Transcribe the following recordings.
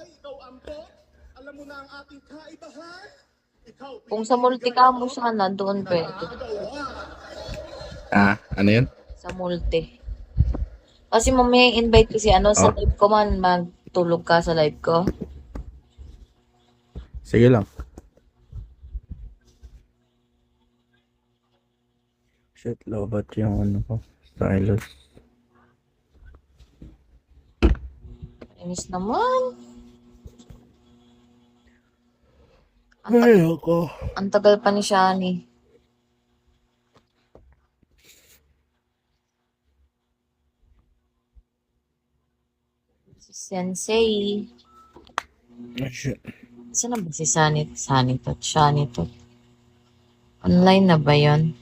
ikaw ampo, alam mo na ang ating kaibahan. Kung sa multi ka mo sana, doon pwede. Ano yun? Sa multi. Kasi mamaya invite ko si sa live ko man, magtulog ka sa live ko. Sige lang. Shit, lobat yung ko. Stylus. Inis naman. Ay, ako. Ang tagal pa ni Shani. Si Sensei. Oh, shit. Saan na ba si Shani to? Online na ba yun?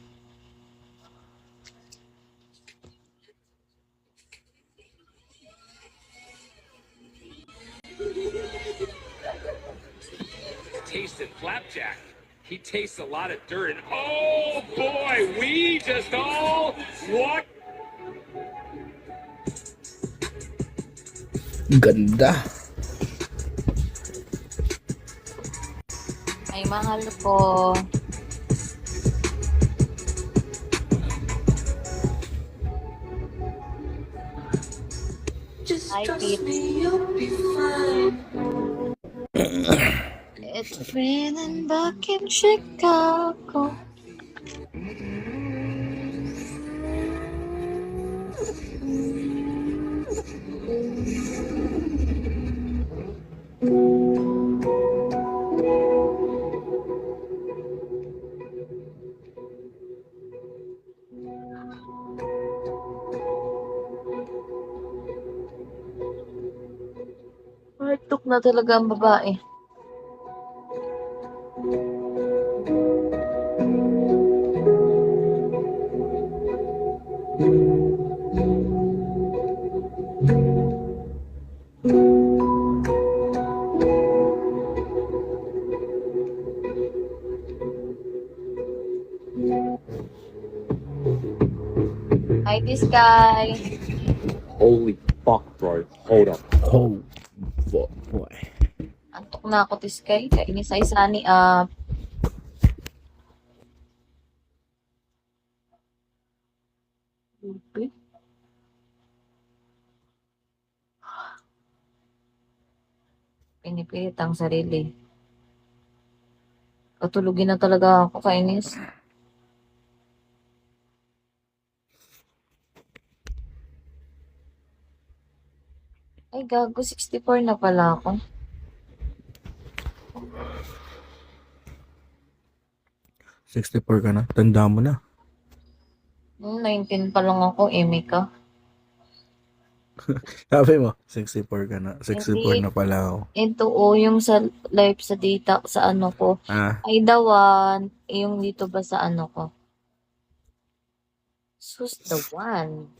Tasted flapjack. He tastes a lot of dirt, and oh boy, we just all what? Ganda. Ay, mahal ko. Hi, Pete. It's raining back in Chicago. Heartlook na talaga ang babae. Hi, this guy. Holy fuck, bro! Hold up. Oh, boy. Antok na ako, this guy. Kainis ay Sunny up. Okay. Pinipilit ang sarili. Tutulugin na talaga ako, kainis. Ay, gago, 64 na pala ako. $64 ka na? Tanda mo na. 19 pa lang ako, eme ka. Sabi mo, 64 ka na. 64 Hindi. na pala ako. Ito yung sa live sa data sa ano ko. Ay dawan, yung dito ba sa ano ko? Sus the one.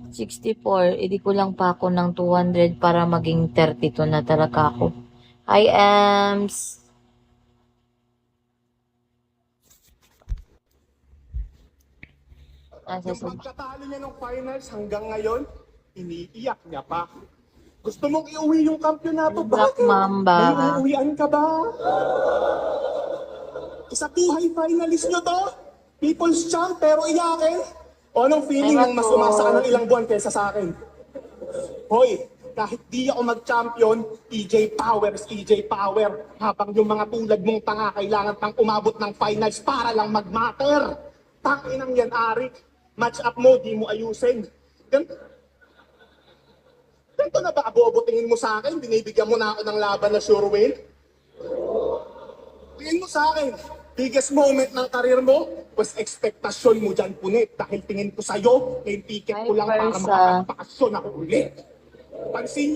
64, edi ko lang pa ako ng 200 para maging 32 na talaga ako. Hi, Ems. Yung pagkatalo niya ng finals hanggang ngayon, iniiyak niya pa. Gusto mong iuwi yung kampyonato ba? Black Mamba. May uuwian ka ba? Isa buhay finalist nyo to? People's champ pero iyakin? O anong feeling ng mas umasa ka ng ilang buwan kaysa sa akin? Hoy, kahit di ako mag-champion, EJ Power is EJ Power. Habang yung mga tulad mong tanga kailangan pang umabot ng finals para lang mag-matter. Tanginang yan, Arik. Match up mo, di mo ayusin. Ganito na ba abobo tingin mo sa akin? Binibigyan mo na ako ng laban na sure win? Tingin mo sa akin, biggest moment ng karir mo was expectation mo dyan punit. Dahil tingin ko sa'yo, may ticket ko lang para makapagpakasyon ako ulit. Pansin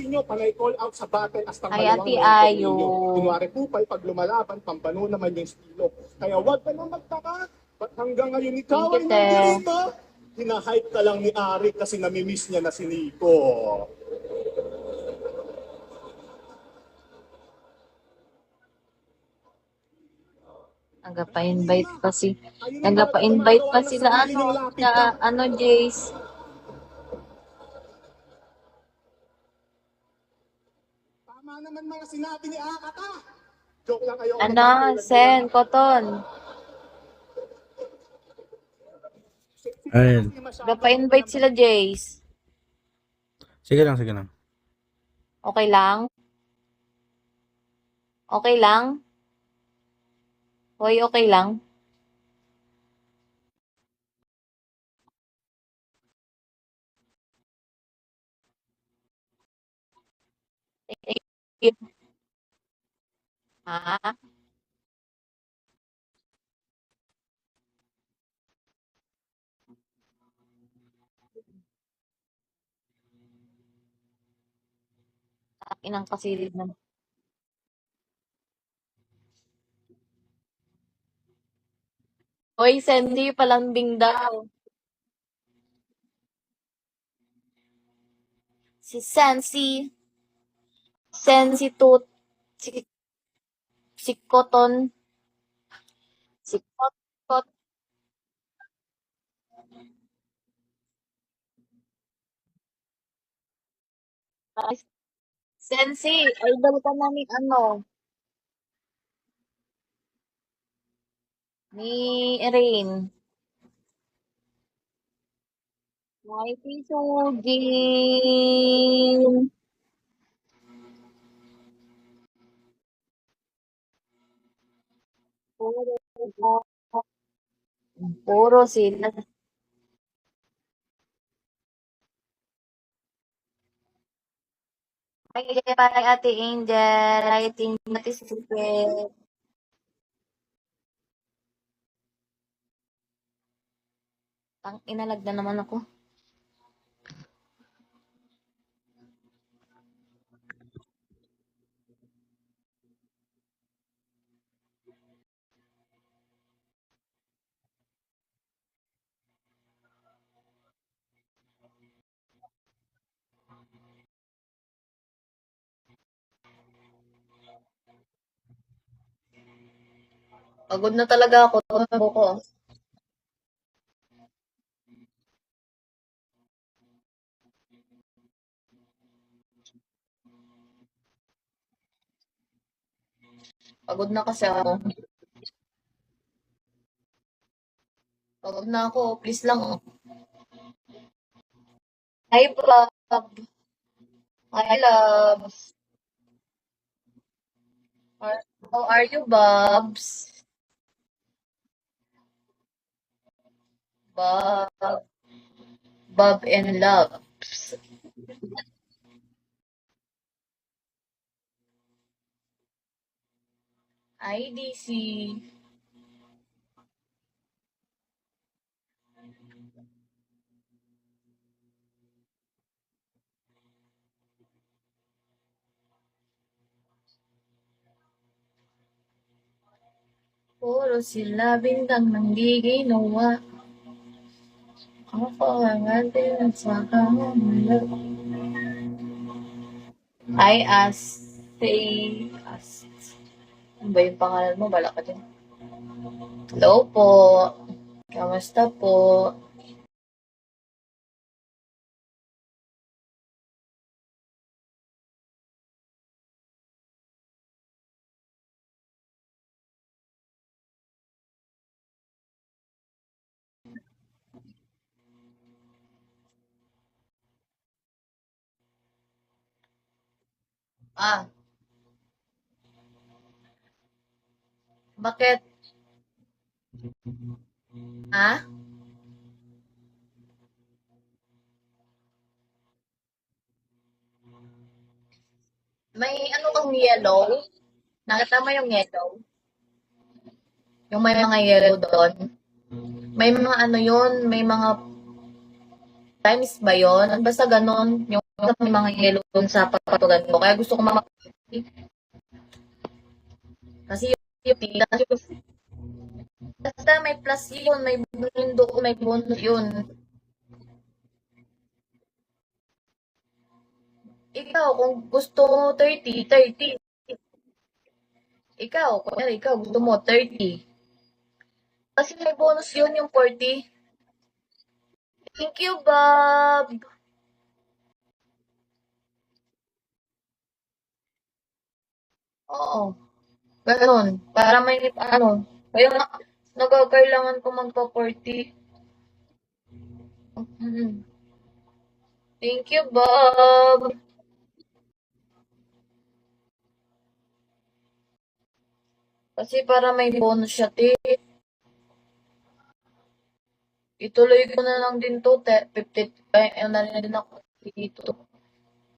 nyo, panay call out sa battle as Ay, Ate Ayo. Kunwari pupay, pag lumalaban, pambano naman yung estilo. Kaya wag ka nang magtaka. Ba't hanggang ngayon ikaw ay nandito? Hinahype ka lang ni Arik kasi namimiss niya na si Nico. Nagpa-invite pa sila Jace. Tama naman mga sinabi ni Akata. Joke lang kayo. Ano, Sen, Koton. Ayun. Gapa-invite sila, Jace. Sige lang, sige lang. Okay lang? Okay lang? Hoy, okay lang? Ha? Inang kasilid na. Hoy, Sensi, palambing daw. Si Sensi. Sensi Tut. Si, si Koton. Si Kot. Sensi, idol ka na ni ano, ni Erin. Mighty Sujin. Puro, puro sila. Ay, kay Ate Angel. Ay, Ate Secret. Tang inalag na naman ako. Pagod na talaga ako. Tumbo ko. Pagod na kasi ako. Pagod na ako. Please lang. Hi, Bob. Hi, loves. How are you, Bobs? Bob. Bob and loves. IDC. Puro sila bintang ng di ginawa. Ako ang atin sa kamulat. I asked, say, asked. Ano ba yung pangalan mo? Bala ka dyan. Hello po. Kamusta po? Ah, bakit? Ha? May ano kang yellow? Nakita mo yung yellow? Yung may mga yellow doon? May mga ano yun? May mga times ba yun? Basta ganon. Yung may mga yellow doon sa papatugan mo. Kaya gusto ko kasi basta may plus yun, may bonus doon, may bonus yun. Ikaw, kung gusto mo 30, 30. Ikaw, kunyari, ikaw gusto mo 30. Kasi may bonus yun yung 40. Thank you, Bob. Oo. Ganon. Para may, ano, kaya nga, nagkakailangan ko magpa-40. Thank you, Bob. Kasi para may bonus siya, te. Ituloy ko na lang din to, 50, ay, na rin ako dito.